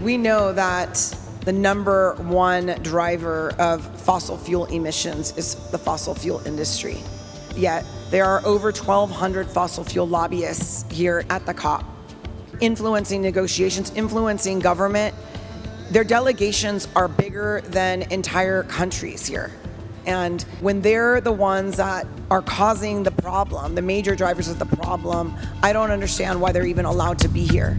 We know that the number one driver of fossil fuel emissions is the fossil fuel industry. Yet there are over 1,200 fossil fuel lobbyists here at the COP, influencing negotiations, influencing government. Their delegations are bigger than entire countries here. And when they're the ones that are causing the problem, the major drivers of the problem, I don't understand why they're even allowed to be here.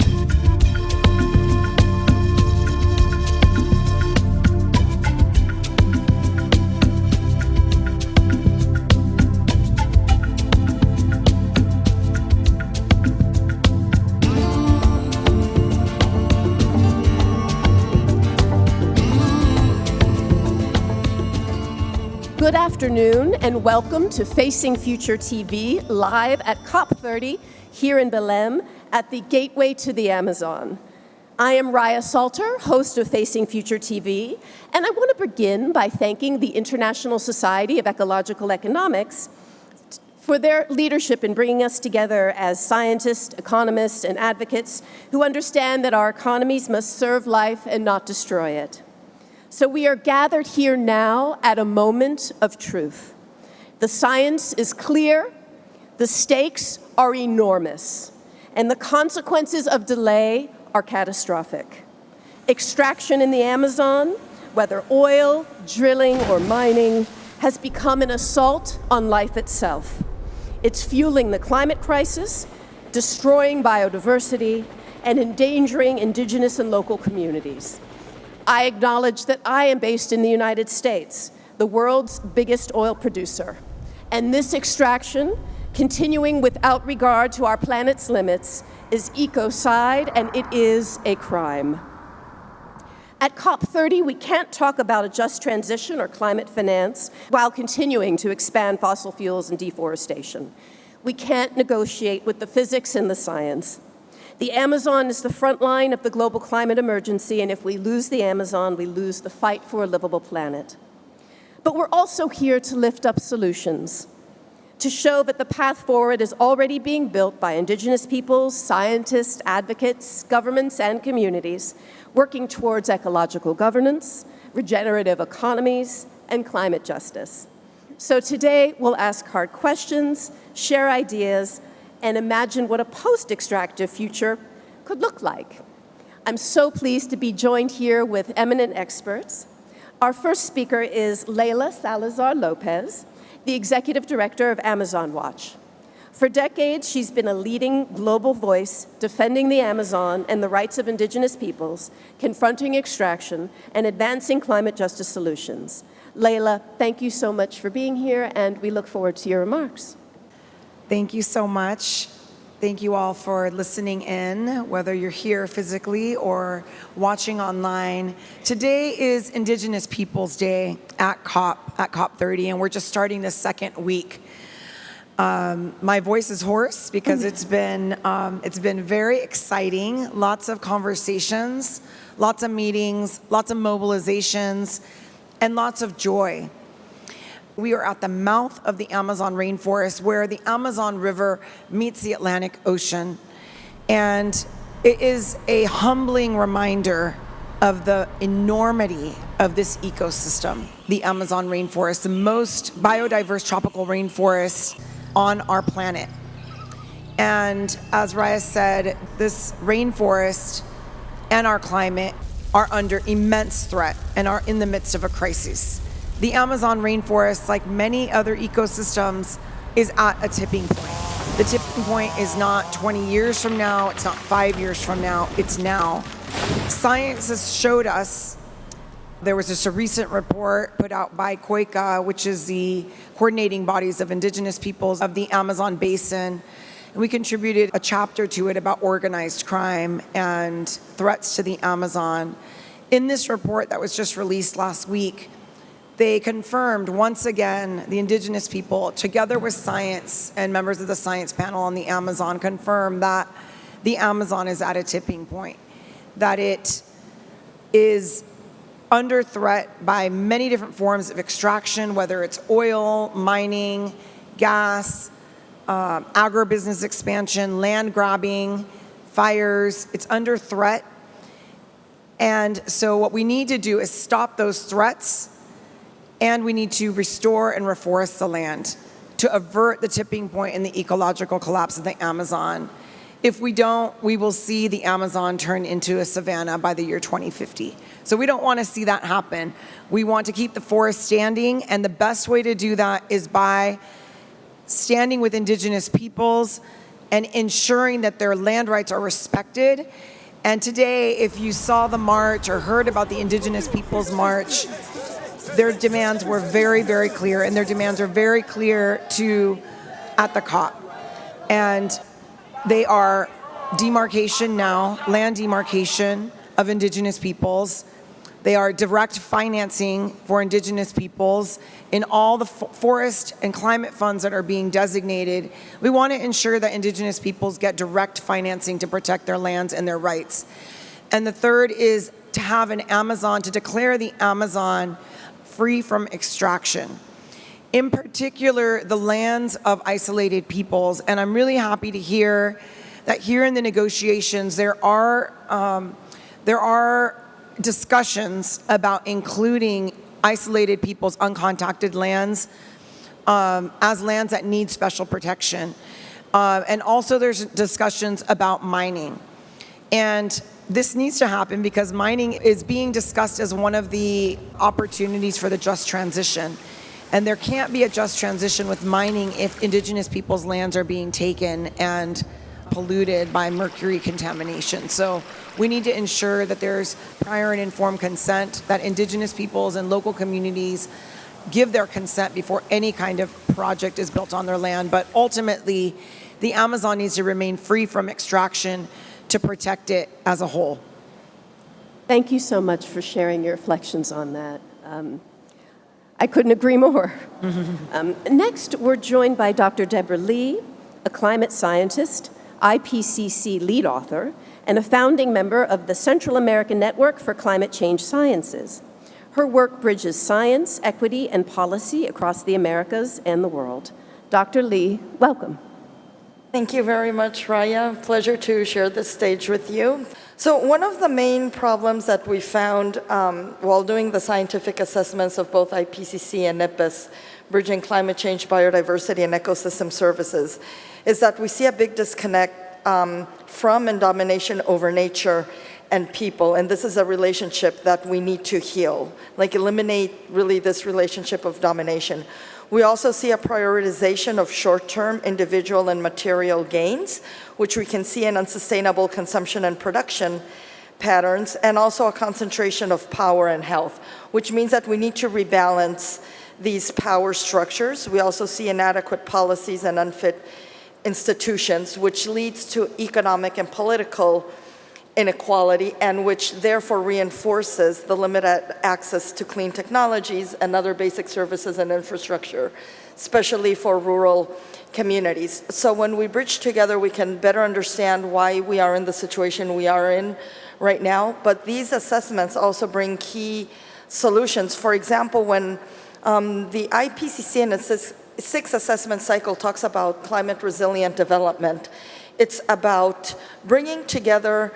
Good afternoon and welcome to Facing Future TV, live at COP30 here in Belém at the Gateway to the Amazon. I am Raya Salter, host of Facing Future TV, and I want to begin by thanking the International Society of Ecological Economics for their leadership in bringing us together as scientists, economists, and advocates who understand that our economies must serve life and not destroy it. So we are gathered here now at a moment of truth. The science is clear, the stakes are enormous, and the consequences of delay are catastrophic. Extraction in the Amazon, whether oil, drilling, or mining, has become an assault on life itself. It's fueling the climate crisis, destroying biodiversity, and endangering indigenous and local communities. I acknowledge that I am based in the United States, the world's biggest oil producer. And this extraction, continuing without regard to our planet's limits, is ecocide and it is a crime. At COP30, we can't talk about a just transition or climate finance while continuing to expand fossil fuels and deforestation. We can't negotiate with the physics and the science. The Amazon is the front line of the global climate emergency, and if we lose the Amazon, we lose the fight for a livable planet. But we're also here to lift up solutions, to show that the path forward is already being built by Indigenous peoples, scientists, advocates, governments, and communities, working towards ecological governance, regenerative economies, and climate justice. So today, we'll ask hard questions, share ideas, and imagine what a post-extractive future could look like. I'm so pleased to be joined here with eminent experts. Our first speaker is Leila Salazar-Lopez, the Executive Director of Amazon Watch. For decades, she's been a leading global voice defending the Amazon and the rights of Indigenous peoples, confronting extraction, and advancing climate justice solutions. Leila, thank you so much for being here, and we look forward to your remarks. Thank you so much. Thank you all for listening in, whether you're here physically or watching online. Today is Indigenous Peoples Day at COP30, and we're just starting the second week. My voice is hoarse because it's been very exciting. Lots of conversations, lots of meetings, lots of mobilizations, and lots of joy. We are at the mouth of the Amazon rainforest where the Amazon River meets the Atlantic Ocean. And it is a humbling reminder of the enormity of this ecosystem, the Amazon rainforest, the most biodiverse tropical rainforest on our planet. And as Raya said, this rainforest and our climate are under immense threat and are in the midst of a crisis. The Amazon rainforest, like many other ecosystems, is at a tipping point. The tipping point is not 20 years from now, it's not 5 years from now, it's now. Science has showed us, there was just a recent report put out by COICA, which is the coordinating bodies of Indigenous peoples of the Amazon basin. And we contributed a chapter to it about organized crime and threats to the Amazon. In this report that was just released last week, they confirmed once again, the Indigenous people, together with science and members of the science panel on the Amazon, confirmed that the Amazon is at a tipping point, that it is under threat by many different forms of extraction, whether it's oil, mining, gas, agribusiness expansion, land grabbing, fires. It's under threat. And it is a humbling reminder of the enormity of this ecosystem, the Amazon rainforest, and our climate. And we continue to expand fossil fuels and deforestation. We can't negotiate with the physics and the science. We need to work together to And so what we need to do is stop those threats, and we need to restore and reforest the land to avert the tipping point in the ecological collapse of the Amazon. If we don't, we will see the Amazon turn into a savanna by the year 2050. So we don't want to see that happen. We want to keep the forest standing, and the best way to do that is by standing with Indigenous peoples and ensuring that their land rights are respected. And today, if you saw the march or heard about the Indigenous Peoples March, their demands were very, very clear, and their demands are very clear at the COP. And they are demarcation now, land demarcation of Indigenous peoples. They are direct financing for Indigenous peoples in all the forest and climate funds that are being designated. We want to ensure that Indigenous peoples get direct financing to protect their lands and their rights. And the third is to have an Amazon, to declare the Amazon free from extraction. In particular, the lands of isolated peoples. And I'm really happy to hear that here in the negotiations, there are discussions about including isolated peoples' uncontacted lands as lands that need special protection. And also there's discussions about mining. And this needs to happen because mining is being discussed as one of the opportunities for the just transition. And there can't be a just transition with mining if Indigenous peoples' lands are being taken and polluted by mercury contamination. So we need to ensure that there's prior and informed consent, that Indigenous peoples and local communities give their consent before any kind of project is built on their land. But ultimately, the Amazon needs to remain free from extraction to protect it as a whole. Thank you so much for sharing your reflections on that. I couldn't agree more. Next, we're joined by Dr. Debora Lee, a climate scientist, IPCC lead author, and a founding member of the Central American Network for Climate Change Sciences. Her work bridges science, equity, and policy across the Americas and the world. Dr. Lee, welcome. Thank you very much, Raya. Pleasure to share this stage with you. So one of the main problems that we found while doing the scientific assessments of both IPCC and NIPIS, Bridging Climate Change, Biodiversity, and Ecosystem Services, is that we see a big disconnect from and domination over nature and people. And this is a relationship that we need to heal, like eliminate really this relationship of domination. We also see a prioritization of short-term individual and material gains, which we can see in unsustainable consumption and production patterns, and also a concentration of power and health, which means that we need to rebalance these power structures. We also see inadequate policies and unfit institutions, which leads to economic and political inequality, and which therefore reinforces the limited access to clean technologies and other basic services and infrastructure, especially for rural communities. So when we bridge together, we can better understand why we are in the situation we are in right now. But these assessments also bring key solutions. For example, when the IPCC in its sixth assessment cycle talks about climate resilient development, it's about bringing together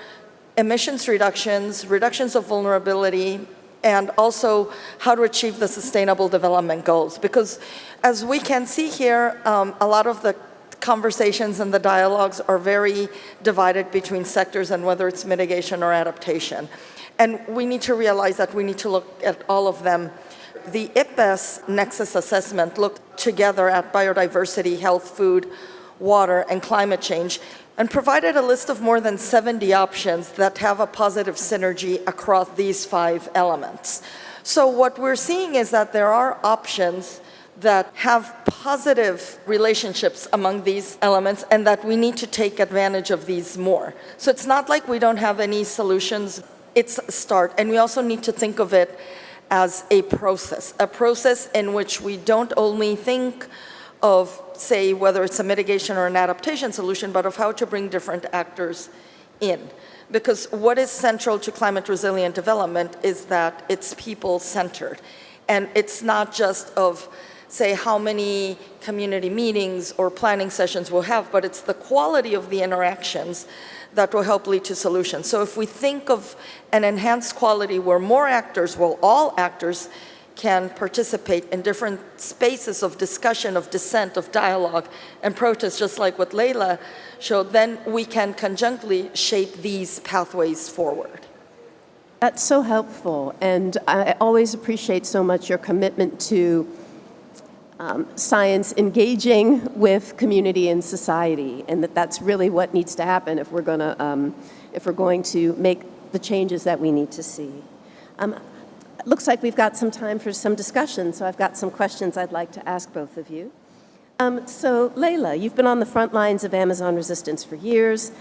emissions reductions, reductions of vulnerability, and also how to achieve the sustainable development goals. Because as we can see here, a lot of the conversations and the dialogues are very divided between sectors and whether it's mitigation or adaptation. And we need to realize that we need to look at all of them. The IPBES Nexus assessment looked together at biodiversity, health, food, water, and climate change, and provided a list of more than 70 options that have a positive synergy across these 5 elements. So what we're seeing is that there are options that have positive relationships among these elements, and that we need to take advantage of these more. So it's not like we don't have any solutions, it's a start. And we also need to think of it as a process in which we don't only think of, say, whether it's a mitigation or an adaptation solution, but of how to bring different actors in. Because what is central to climate resilient development is that it's people-centered. And it's not just of, say, how many community meetings or planning sessions we'll have, but it's the quality of the interactions that will help lead to solutions. So if we think of an enhanced quality where more actors, well, all actors can participate in different spaces of discussion, of dissent, of dialogue, and protest, just like what Leila showed, then we can conjunctly shape these pathways forward. That's so helpful, and I always appreciate so much your commitment to science engaging with community and society, and that's really what needs to happen if we're going to make the changes that we need to see. Looks like we've got some time for some discussion, so I've got some questions I'd like to ask both of you. So Leila, you've been on the front lines of Amazon resistance for years.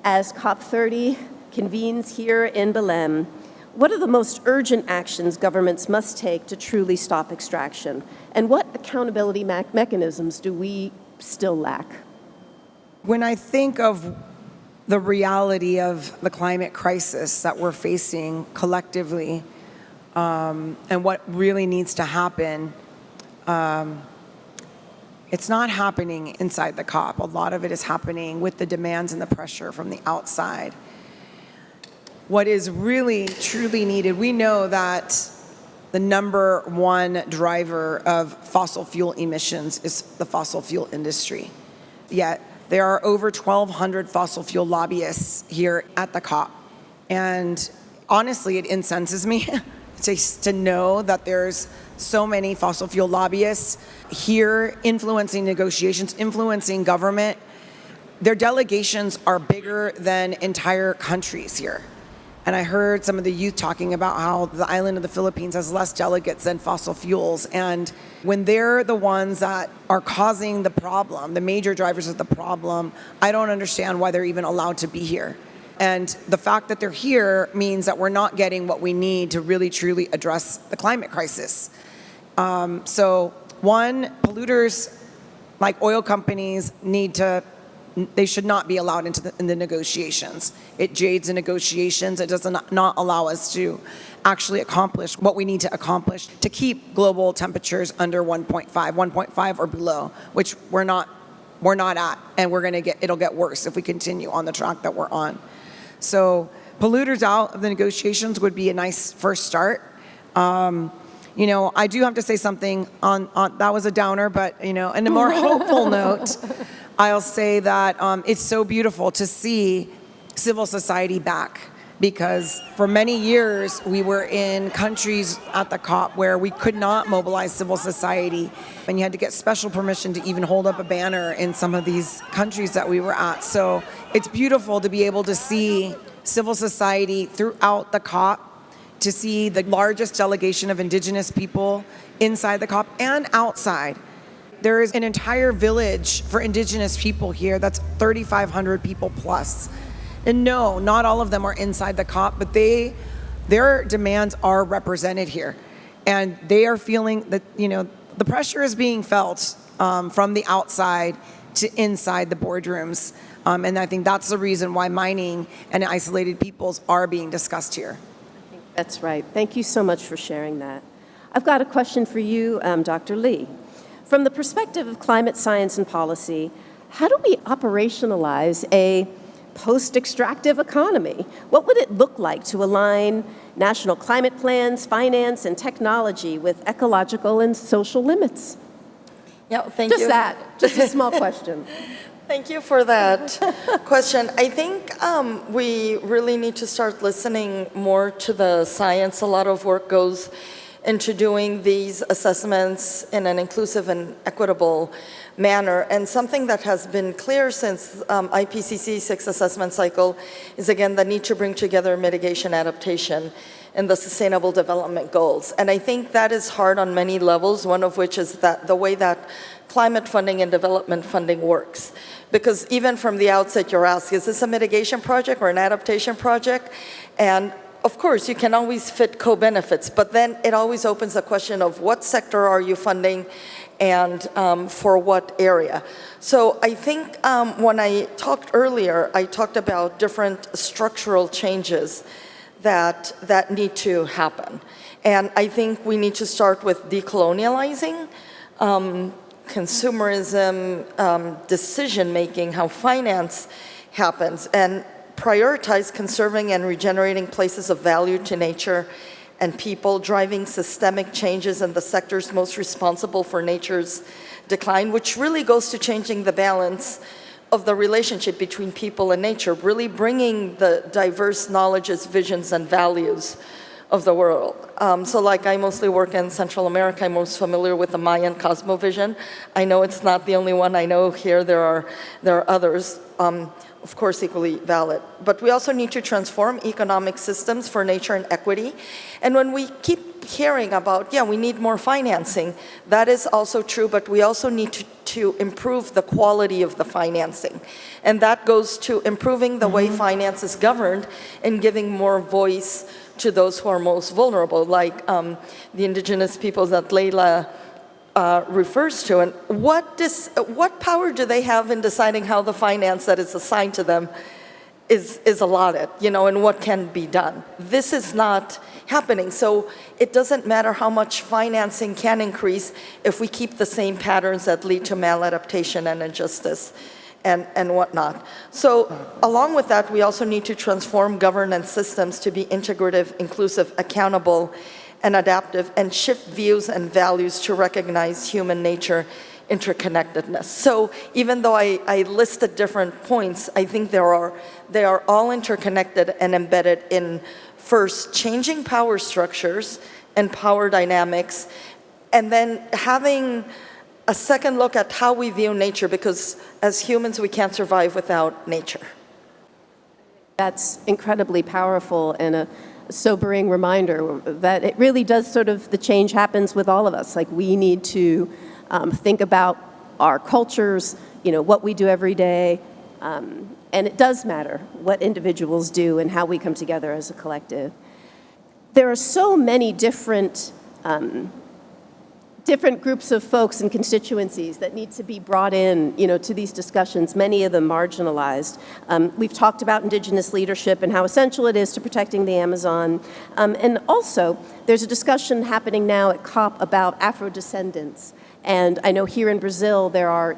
As COP30 convenes here in Belém, what are the most urgent actions governments must take to truly stop extraction? And what accountability mechanisms do we still lack? When I think of the reality of the climate crisis that we're facing collectively, and what really needs to happen, it's not happening inside the COP. A lot of it is happening with the demands and the pressure from the outside. What is really, truly needed, we know that the number one driver of fossil fuel emissions is the fossil fuel industry. Yet, there are over 1,200 fossil fuel lobbyists here at the COP. And honestly, it incenses me to know that there's so many fossil fuel lobbyists here influencing negotiations, influencing government. Their delegations are bigger than entire countries here. And I heard some of the youth talking about how the island of the Philippines has less delegates than fossil fuels. And when they're the ones that are causing the problem, the major drivers of the problem, I don't understand why they're even allowed to be here. And the fact that they're here means that we're not getting what we need to really, truly address the climate crisis. So one, polluters like oil companies they should not be allowed in the negotiations. It jades the negotiations. It does not allow us to actually accomplish what we need to accomplish to keep global temperatures under 1.5 or below, which we're not at, and it'll get worse if we continue on the track that we're on. So polluters out of the negotiations would be a nice first start. I do have to say something on that was a downer, but in a more hopeful note, I'll say that it's so beautiful to see civil society back, because for many years we were in countries at the COP where we could not mobilize civil society, and you had to get special permission to even hold up a banner in some of these countries that we were at. So it's beautiful to be able to see civil society throughout the COP, to see the largest delegation of Indigenous people inside the COP and outside. There is an entire village for Indigenous people here that's 3,500 people plus. And no, not all of them are inside the COP, but their demands are represented here. And they are feeling that, the pressure is being felt from the outside to inside the boardrooms. And I think that's the reason why mining and isolated peoples are being discussed here. I think that's right. Thank you so much for sharing that. I've got a question for you, Dr. Lee. From the perspective of climate science and policy, how do we operationalize a post-extractive economy? What would it look like to align national climate plans, finance, and technology with ecological and social limits? Yeah, thank you. Just a small question. Thank you for that question. I think we really need to start listening more to the science. A lot of work goes into doing these assessments in an inclusive and equitable manner. And something that has been clear since IPCC 6th assessment cycle is, again, the need to bring together mitigation, adaptation, and the Sustainable Development Goals. And I think that is hard on many levels, one of which is that the way that climate funding and development funding works. Because even from the outset, you're asked, is this a mitigation project or an adaptation project? And of course, you can always fit co-benefits, but then it always opens the question of what sector are you funding and for what area. So I think when I talked earlier, I talked about different structural changes that need to happen. And I think we need to start with decolonializing consumerism, decision-making, how finance happens. And prioritize conserving and regenerating places of value to nature and people, driving systemic changes in the sectors most responsible for nature's decline, which really goes to changing the balance of the relationship between people and nature, really bringing the diverse knowledges, visions, and values of the world. So like I mostly work in Central America, I'm most familiar with the Mayan cosmovision. I know it's not the only one. I know here there are others, of course equally valid. But we also need to transform economic systems for nature and equity. And when we keep hearing about, we need more financing, that is also true, but we also need to improve the quality of the financing. And that goes to improving the way finance is governed and giving more voice to those who are most vulnerable, like the indigenous peoples that Leila refers to. And what power do they have in deciding how the finance that is assigned to them is allotted, and what can be done? This is not happening. So it doesn't matter how much financing can increase if we keep the same patterns that lead to maladaptation and injustice and whatnot. So along with that, we also need to transform governance systems to be integrative, inclusive, accountable, and adaptive, and shift views and values to recognize human nature interconnectedness. So even though I listed different points, I think they are all interconnected and embedded in, first, changing power structures and power dynamics, and then having a second look at how we view nature, because as humans we can't survive without nature. That's incredibly powerful and a sobering reminder that it really does the change happens with all of us. Like, we need to think about our cultures, what we do every day, and it does matter what individuals do and how we come together as a collective. There are so many different groups of folks and constituencies that need to be brought in, to these discussions, many of them marginalized. We've talked about Indigenous leadership and how essential it is to protecting the Amazon. And also, there's a discussion happening now at COP about Afro-descendants. And I know here in Brazil, there are,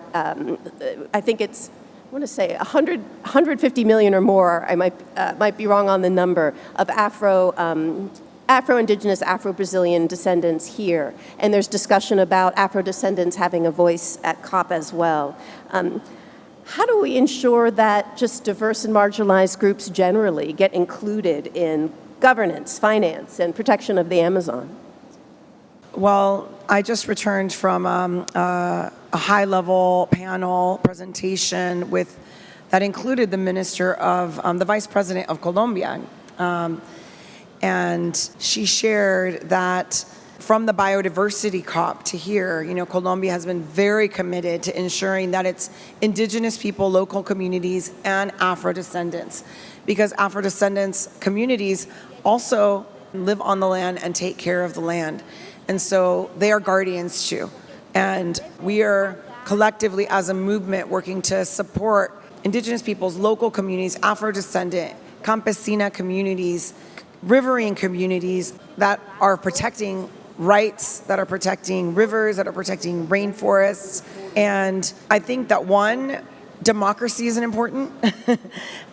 I think it's, I want to say 150 million or more, I might be wrong on the number, of Afro-Indigenous, Afro-Brazilian descendants here. And there's discussion about Afro-descendants having a voice at COP as well. How do we ensure that just diverse and marginalized groups generally get included in governance, finance, and protection of the Amazon? Well, I just returned from a high-level panel presentation that included the minister of, the vice president of Colombia. And she shared that from the biodiversity COP to here, Colombia has been very committed to ensuring that it's indigenous people, local communities, and Afro-descendants, because Afro-descendants communities also live on the land and take care of the land. And so they are guardians too. And we are collectively as a movement working to support indigenous peoples, local communities, Afro-descendant, campesina communities, riverine communities that are protecting rights, that are protecting rivers, that are protecting rainforests. And I think that democracy is important. And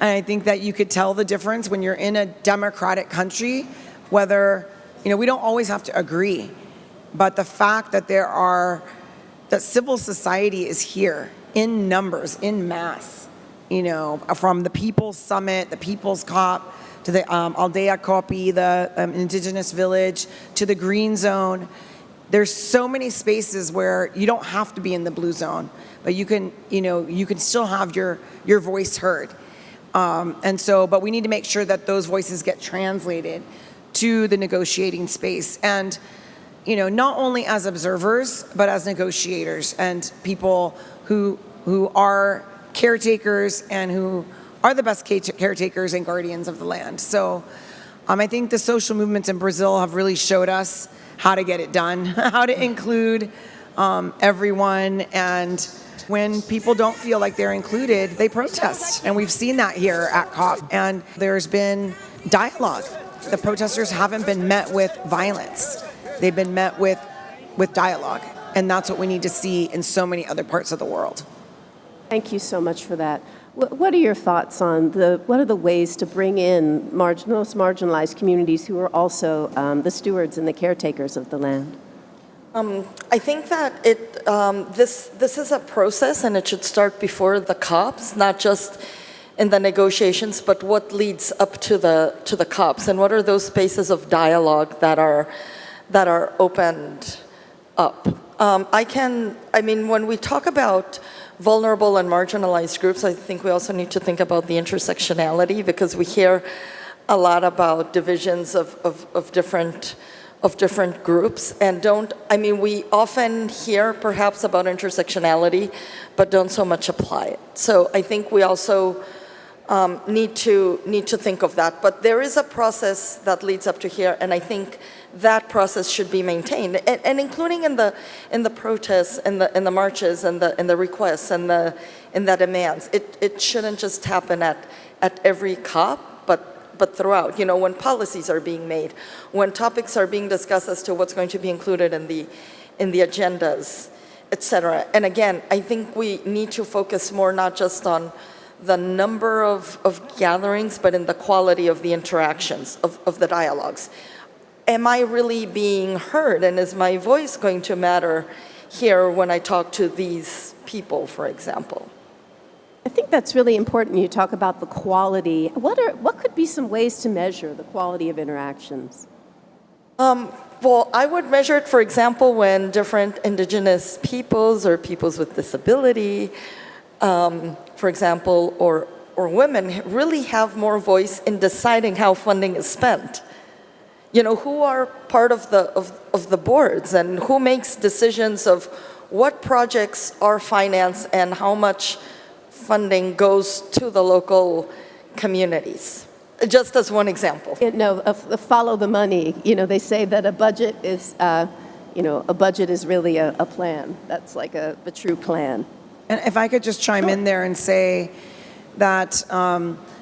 I think that you could tell the difference when you're in a democratic country, whether, we don't always have to agree, but the fact that that civil society is here in numbers, in mass, from the People's Summit, the People's COP, to the Aldea Copi, the indigenous village, to the green zone. There's so many spaces where you don't have to be in the blue zone, but you can still have your voice heard. But we need to make sure that those voices get translated to the negotiating space. And, not only as observers, but as negotiators and people who are caretakers and who are the best caretakers and guardians of the land. So I think the social movements in Brazil have really showed us how to get it done, how to include everyone. And when people don't feel like they're included, they protest. And we've seen that here at COP. And there's been dialogue. The protesters haven't been met with violence. They've been met with dialogue. And that's what we need to see in so many other parts of the world. Thank you so much for that. What are your thoughts on what are the ways to bring in most marginalized communities who are also the stewards and the caretakers of the land? I think that this is a process, and it should start before the COPs, not just in the negotiations, but what leads up to the COPs, and what are those spaces of dialogue that are opened up. When we talk about vulnerable and marginalized groups, I think we also need to think about the intersectionality, because we hear a lot about divisions of different groups, and we often hear perhaps about intersectionality, but don't so much apply it. So I think we also need to think of that. But there is a process that leads up to here, and I think that process should be maintained, and including in the protests, in the marches, and the requests, and the demands. It shouldn't just happen at every COP, but throughout. When policies are being made, when topics are being discussed as to what's going to be included in the agendas, etc. And again, I think we need to focus more not just on the number of gatherings, but in the quality of the interactions, of the dialogues. Am I really being heard, and is my voice going to matter here when I talk to these people, for example? I think that's really important. You talk about the quality. What could be some ways to measure the quality of interactions? Well, I would measure it, for example, when different indigenous peoples or peoples with disability, for example, or women really have more voice in deciding how funding is spent. Who are part of the boards, and who makes decisions of what projects are financed and how much funding goes to the local communities, just as one example. Follow the money. They say that a budget is, really a plan. That's like a true plan. And if I could just chime in there and say that,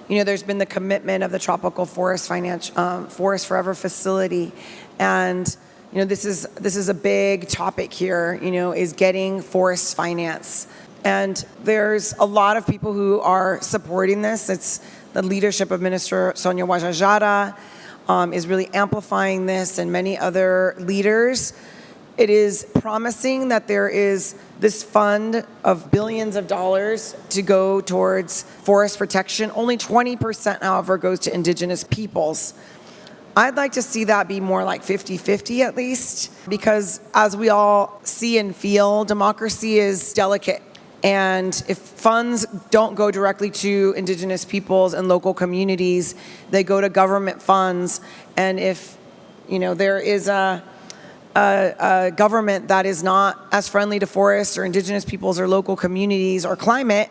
there's been the commitment of the Tropical Forest Forest Forever facility, and this is a big topic here. Is getting forest finance. And there's a lot of people who are supporting this. It's the leadership of Minister Sonia Guajajara is really amplifying this, and many other leaders. It is promising that there is this fund of billions of dollars to go towards forest protection. Only 20%, however, goes to indigenous peoples. I'd like to see that be more like 50-50 at least, because as we all see and feel, democracy is delicate. And if funds don't go directly to indigenous peoples and local communities, they go to government funds. And if there is a government that is not as friendly to forests or indigenous peoples or local communities or climate,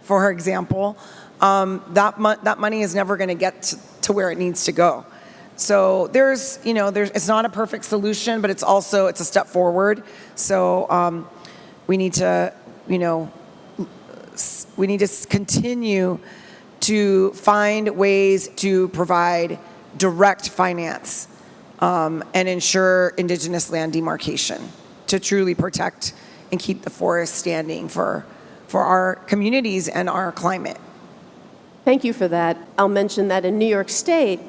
for example, that money is never going to get to where it needs to go. So it's not a perfect solution, but it's a step forward. So we need to continue to find ways to provide direct finance and ensure indigenous land demarcation to truly protect and keep the forest standing for our communities and our climate. Thank you for that. I'll mention that in New York State,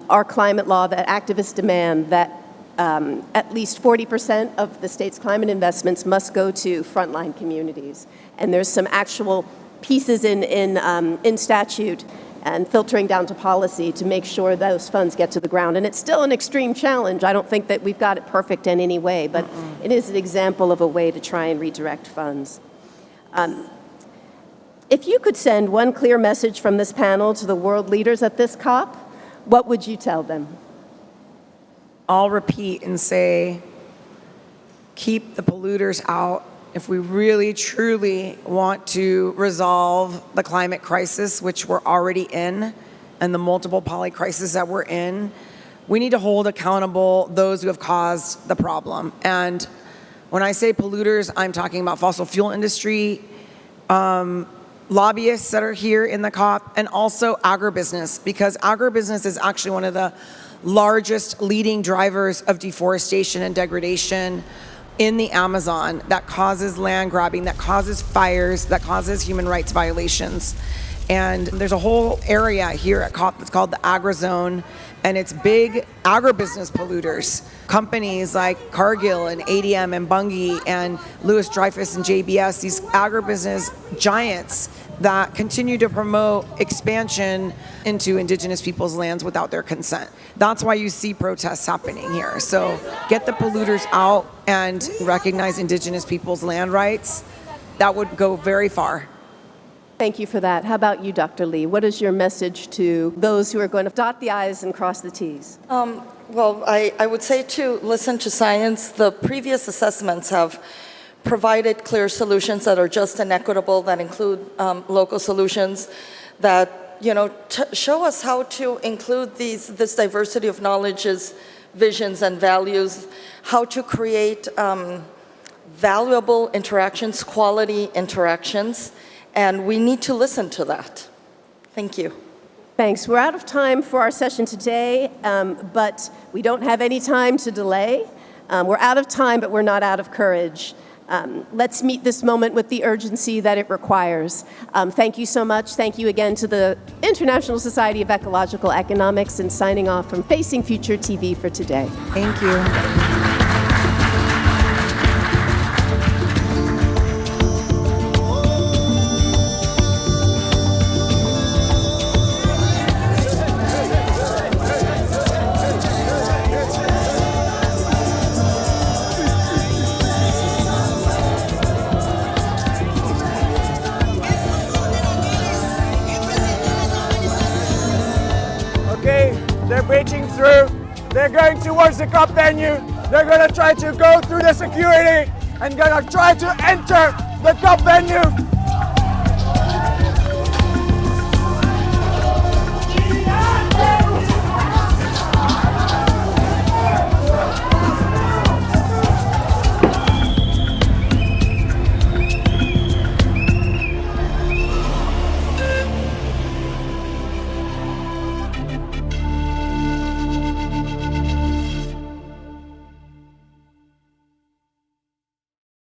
our climate law, that activists demand that at least 40% of the state's climate investments must go to frontline communities. And there's some actual pieces in statute and filtering down to policy to make sure those funds get to the ground. And it's still an extreme challenge. I don't think that we've got it perfect in any way, but it is an example of a way to try and redirect funds. If you could send one clear message from this panel to the world leaders at this COP, what would you tell them? I'll repeat and say, keep the polluters out. If we really, truly want to resolve the climate crisis, which we're already in, and the multiple poly crises that we're in, we need to hold accountable those who have caused the problem. And when I say polluters, I'm talking about fossil fuel industry, lobbyists that are here in the COP, and also agribusiness, because agribusiness is actually one of the largest leading drivers of deforestation and degradation in the Amazon, that causes land grabbing, that causes fires, that causes human rights violations. And there's a whole area here at COP that's called the Agri-Zone, and it's big agribusiness polluters. Companies like Cargill and ADM and Bunge and Louis Dreyfus and JBS, these agribusiness giants that continue to promote expansion into Indigenous peoples' lands without their consent. That's why you see protests happening here. So get the polluters out and recognize Indigenous peoples' land rights. That would go very far. Thank you for that. How about you, Dr. Lee? What is your message to those who are going to dot the I's and cross the T's? Well, I would say to listen to science. The previous assessments have provided clear solutions that are just and equitable, that include local solutions, that show us how to include this diversity of knowledges, visions, and values, how to create valuable interactions, quality interactions, and we need to listen to that. Thank you. Thanks. We're out of time for our session today, but we don't have any time to delay. We're out of time, but we're not out of courage. Let's meet this moment with the urgency that it requires. Thank you so much. Thank you again to the International Society of Ecological Economics, and signing off from Facing Future TV for today. Thank you. They're breaching through. They're going towards the COP venue. They're going to try to go through the security and going to try to enter the COP venue.